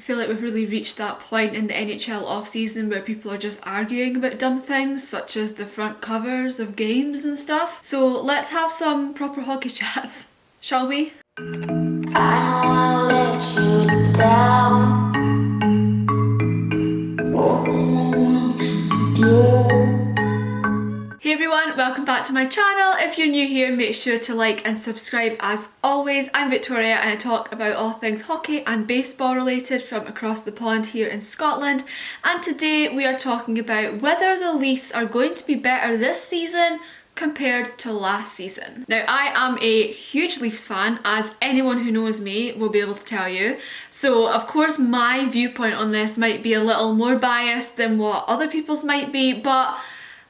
feel like we've really reached that point in the NHL off-season where people are just arguing about dumb things such as the front covers of games and stuff. So let's have some proper hockey chats, shall we? I know I'll let you down. Hey everyone, welcome back to my channel. If you're new here, make sure to like and subscribe as always. I'm Victoria and I talk about all things hockey and baseball related from across the pond here in Scotland. And today we are talking about whether the Leafs are going to be better this season compared to last season. Now, I am a huge Leafs fan, as anyone who knows me will be able to tell you. So of course my viewpoint on this might be a little more biased than what other people's might be, but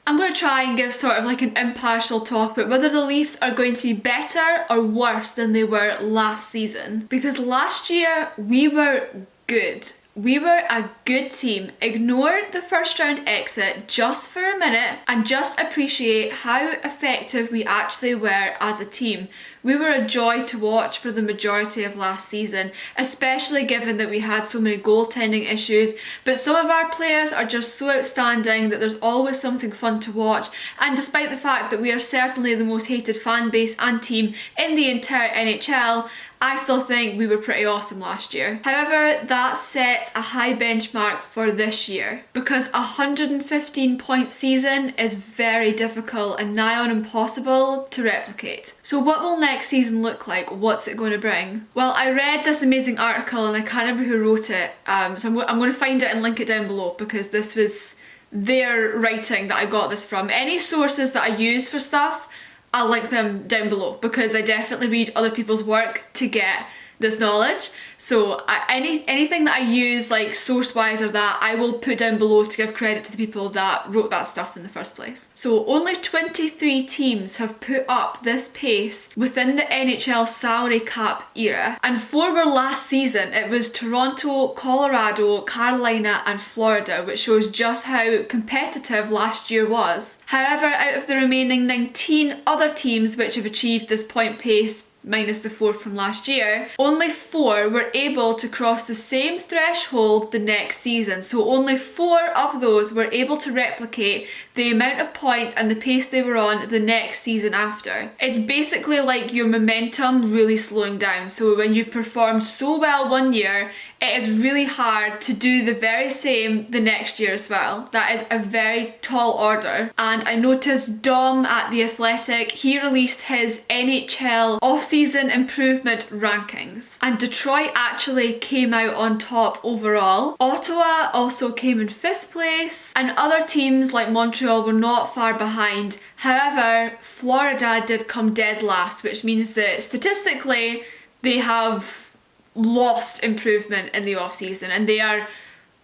I'm going to try and give sort of like an impartial talk about whether the Leafs are going to be better or worse than they were last season. Because last year we were good. We were a good team. Ignore the first round exit just for a minute and just appreciate how effective we actually were as a team. We were a joy to watch for the majority of last season, especially given that we had so many goaltending issues, but some of our players are just so outstanding that there's always something fun to watch, and despite the fact that we are certainly the most hated fan base and team in the entire NHL, I still think we were pretty awesome last year. However, that sets a high benchmark for this year because a 115 point season is very difficult and nigh on impossible to replicate. So what will next season look like? What's it going to bring? Well, I read this amazing article and I can't remember who wrote it, so I'm going to find it and link it down below because this was their writing that I got this from. Any sources that I use for stuff, I'll link them down below because I definitely read other people's work to get this knowledge. So anything that I use like source wise or that, I will put down below to give credit to the people that wrote that stuff in the first place. So only 23 teams have put up this pace within the NHL salary cap era, and 4 were last season. It was Toronto, Colorado, Carolina and Florida, which shows just how competitive last year was. However, out of the remaining 19 other teams which have achieved this point pace, minus the 4 from last year, only 4 were able to cross the same threshold the next season. So only 4 of those were able to replicate the amount of points and the pace they were on the next season after. It's basically like your momentum really slowing down. So when you've performed so well one year, it is really hard to do the very same the next year as well. That is a very tall order. And I noticed Dom at The Athletic, he released his NHL off-season improvement rankings. And Detroit actually came out on top overall. Ottawa also came in 5th place. And other teams like Montreal were not far behind. However, Florida did come dead last, which means that statistically they have lost improvement in the off-season and they are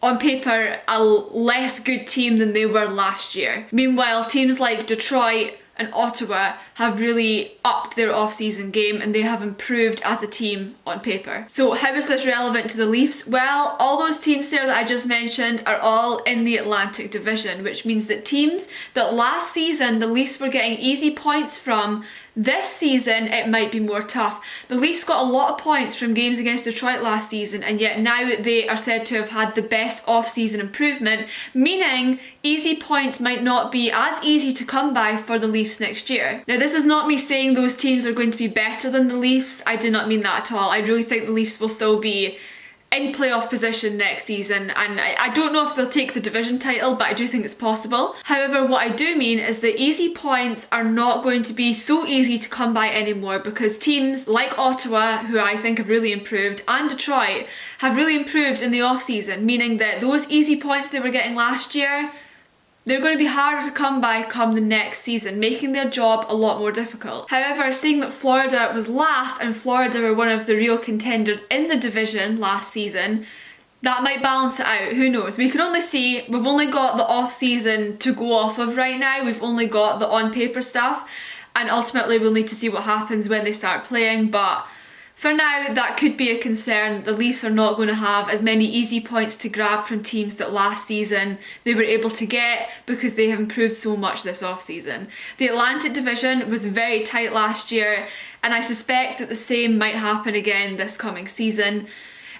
on paper a less good team than they were last year. Meanwhile, teams like Detroit and Ottawa have really upped their off-season game and they have improved as a team on paper. So how is this relevant to the Leafs? Well, all those teams there that I just mentioned are all in the Atlantic Division, which means that teams that last season the Leafs were getting easy points from, this season it might be more tough. The Leafs got a lot of points from games against Detroit last season, and yet now they are said to have had the best off-season improvement, meaning easy points might not be as easy to come by for the Leafs next year. Now, this is not me saying those teams are going to be better than the Leafs. I do not mean that at all. I really think the Leafs will still be in playoff position next season, and I don't know if they'll take the division title, but I do think it's possible. However, what I do mean is that easy points are not going to be so easy to come by anymore because teams like Ottawa, who I think have really improved, and Detroit have really improved in the off-season, meaning that those easy points they were getting last year, they're going to be harder to come by come the next season, making their job a lot more difficult. However, seeing that Florida was last and Florida were one of the real contenders in the division last season, that might balance it out. Who knows? We can only see. We've only got the off-season to go off of right now. We've only got the on-paper stuff, and ultimately we'll need to see what happens when they start playing, but for now, that could be a concern. The Leafs are not going to have as many easy points to grab from teams that last season they were able to get because they have improved so much this off-season. The Atlantic Division was very tight last year, and I suspect that the same might happen again this coming season.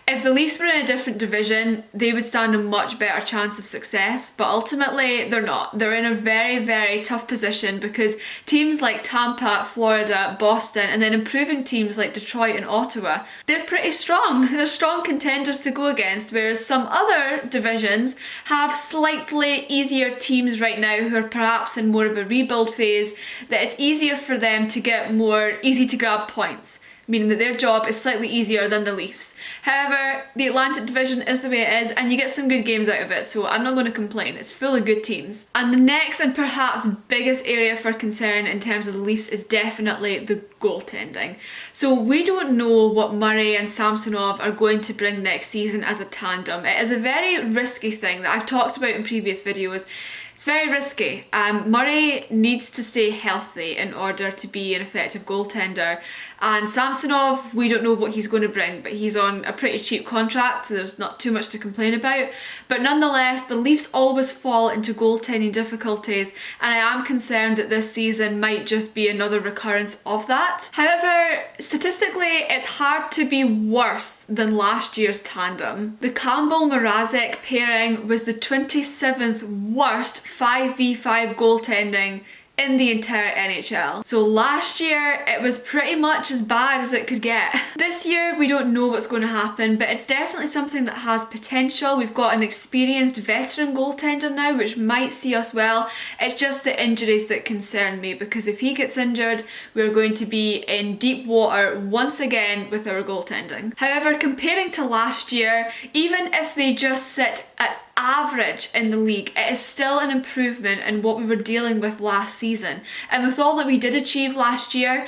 If the Leafs were in a different division, they would stand a much better chance of success, but ultimately they're not. They're in a very, very tough position because teams like Tampa, Florida, Boston, and then improving teams like Detroit and Ottawa, they're pretty strong. They're strong contenders to go against, whereas some other divisions have slightly easier teams right now who are perhaps in more of a rebuild phase, that it's easier for them to get more easy to grab points, meaning that their job is slightly easier than the Leafs. However, the Atlantic Division is the way it is and you get some good games out of it, so I'm not going to complain. It's full of good teams. And the next and perhaps biggest area for concern in terms of the Leafs is definitely the goaltending. So we don't know what Murray and Samsonov are going to bring next season as a tandem. It is a very risky thing that I've talked about in previous videos. It's very risky. Murray needs to stay healthy in order to be an effective goaltender, and Samsonov, we don't know what he's going to bring, but he's on a pretty cheap contract, so there's not too much to complain about. But nonetheless, the Leafs always fall into goaltending difficulties, and I am concerned that this season might just be another recurrence of that. However, statistically, it's hard to be worse than last year's tandem. The Campbell-Mrazek pairing was the 27th worst 5v5 goaltending in the entire NHL. So last year it was pretty much as bad as it could get. This year we don't know what's going to happen, but it's definitely something that has potential. We've got an experienced veteran goaltender now, which might see us well. It's just the injuries that concern me, because if he gets injured, we're going to be in deep water once again with our goaltending. However, comparing to last year, even if they just sit at average in the league, it is still an improvement in what we were dealing with last season. And with all that we did achieve last year,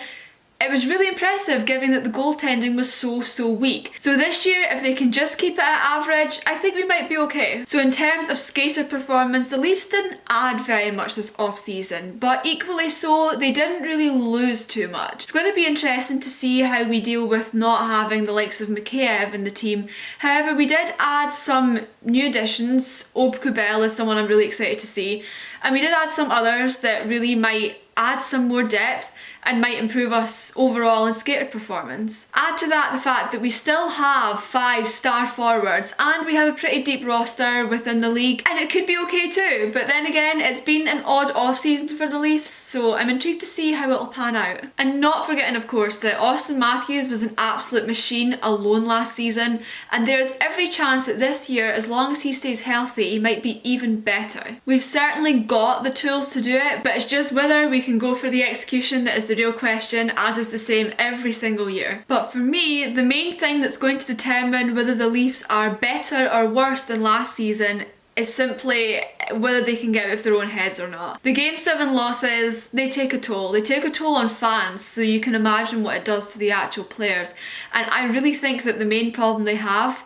it was really impressive given that the goaltending was so weak. So this year, if they can just keep it at average, I think we might be okay. So in terms of skater performance, the Leafs didn't add very much this off-season, but equally so, they didn't really lose too much. It's going to be interesting to see how we deal with not having the likes of Mikheyev in the team. However, we did add some new additions. Ob Kubel is someone I'm really excited to see, and we did add some others that really might add some more depth and might improve us overall in skater performance. Add to that the fact that we still have 5 star forwards and we have a pretty deep roster within the league, and it could be okay too, but then again, it's been an odd off season for the Leafs, so I'm intrigued to see how it'll pan out. And not forgetting of course that Austin Matthews was an absolute machine alone last season, and there's every chance that this year, as long as he stays healthy, he might be even better. We've certainly got the tools to do it, but it's just whether we can go for the execution that is the real question, as is the same every single year. But for me, the main thing that's going to determine whether the Leafs are better or worse than last season is simply whether they can get out of their own heads or not. The Game 7 losses, they take a toll. They take a toll on fans, so you can imagine what it does to the actual players. And I really think that the main problem they have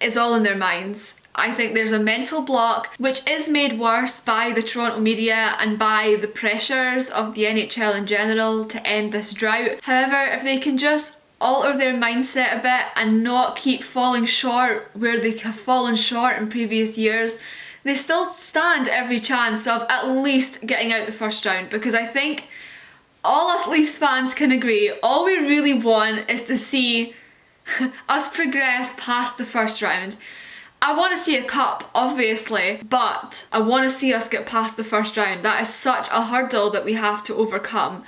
is all in their minds. I think there's a mental block which is made worse by the Toronto media and by the pressures of the NHL in general to end this drought. However, if they can just alter their mindset a bit and not keep falling short where they have fallen short in previous years, they still stand every chance of at least getting out the first round, because I think all us Leafs fans can agree, all we really want is to see us progress past the first round. I want to see a cup, obviously, but I want to see us get past the first round. That is such a hurdle that we have to overcome,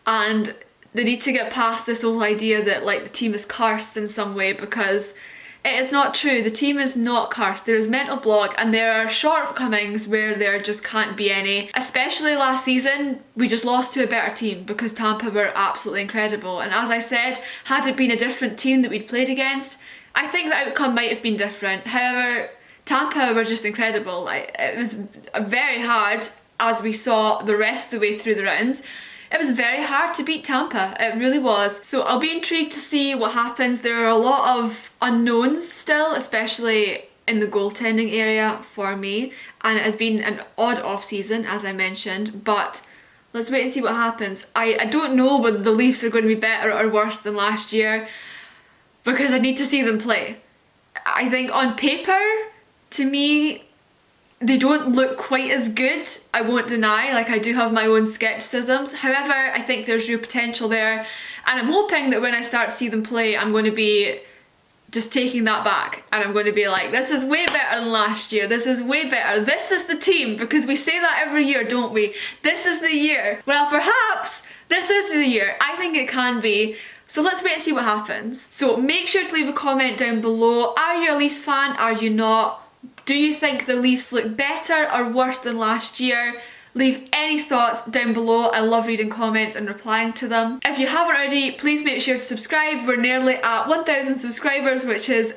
and they need to get past this whole idea that like the team is cursed in some way, because it is not true. The team is not cursed. There is mental block and there are shortcomings where there just can't be any. Especially last season, we just lost to a better team because Tampa were absolutely incredible, and as I said, had it been a different team that we'd played against, I think the outcome might have been different. However, Tampa were just incredible. It was very hard, as we saw the rest of the way through the rounds. It was very hard to beat Tampa, it really was. So I'll be intrigued to see what happens. There are a lot of unknowns still, especially in the goaltending area for me, and it has been an odd off-season, as I mentioned, but let's wait and see what happens. I don't know whether the Leafs are going to be better or worse than last year, because I need to see them play. I think on paper, to me, they don't look quite as good, I won't deny. Like, I do have my own skepticisms. However, I think there's real potential there, and I'm hoping that when I start to see them play, I'm going to be just taking that back, and I'm going to be like, this is way better than last year, this is way better, this is the team, because we say that every year, don't we? This is the year. Well, perhaps this is the year. I think it can be. So let's wait and see what happens. So make sure to leave a comment down below. Are you a Leafs fan? Are you not? Do you think the Leafs look better or worse than last year? Leave any thoughts down below. I love reading comments and replying to them. If you haven't already, please make sure to subscribe. We're nearly at 1,000 subscribers, which is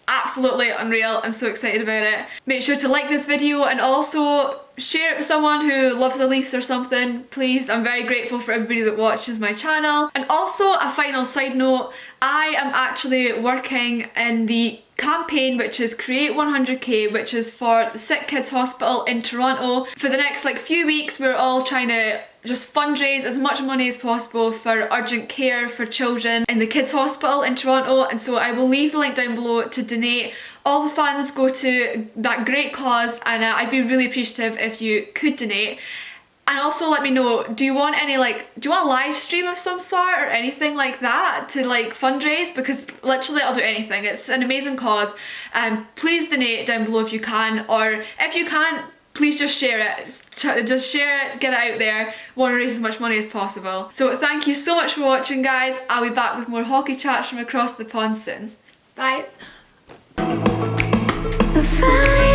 absolutely unreal. I'm so excited about it. Make sure to like this video and also share it with someone who loves the Leafs or something, please. I'm very grateful for everybody that watches my channel. And also, a final side note, I am actually working in the campaign which is Create 100k, which is for the Sick Kids Hospital in Toronto. For the next few weeks, we're all trying to just fundraise as much money as possible for urgent care for children in the kids hospital in Toronto, and so I will leave the link down below to donate. All the funds go to that great cause, and I'd be really appreciative if you could donate. And also let me know, do you want any do you want a live stream of some sort or anything like that to fundraise? Because literally I'll do anything. It's an amazing cause. Please donate down below if you can, or if you can't, please just share it. Just share it, get it out there. Want to raise as much money as possible. So thank you so much for watching, guys. I'll be back with more hockey chats from across the pond soon. Bye. So fine.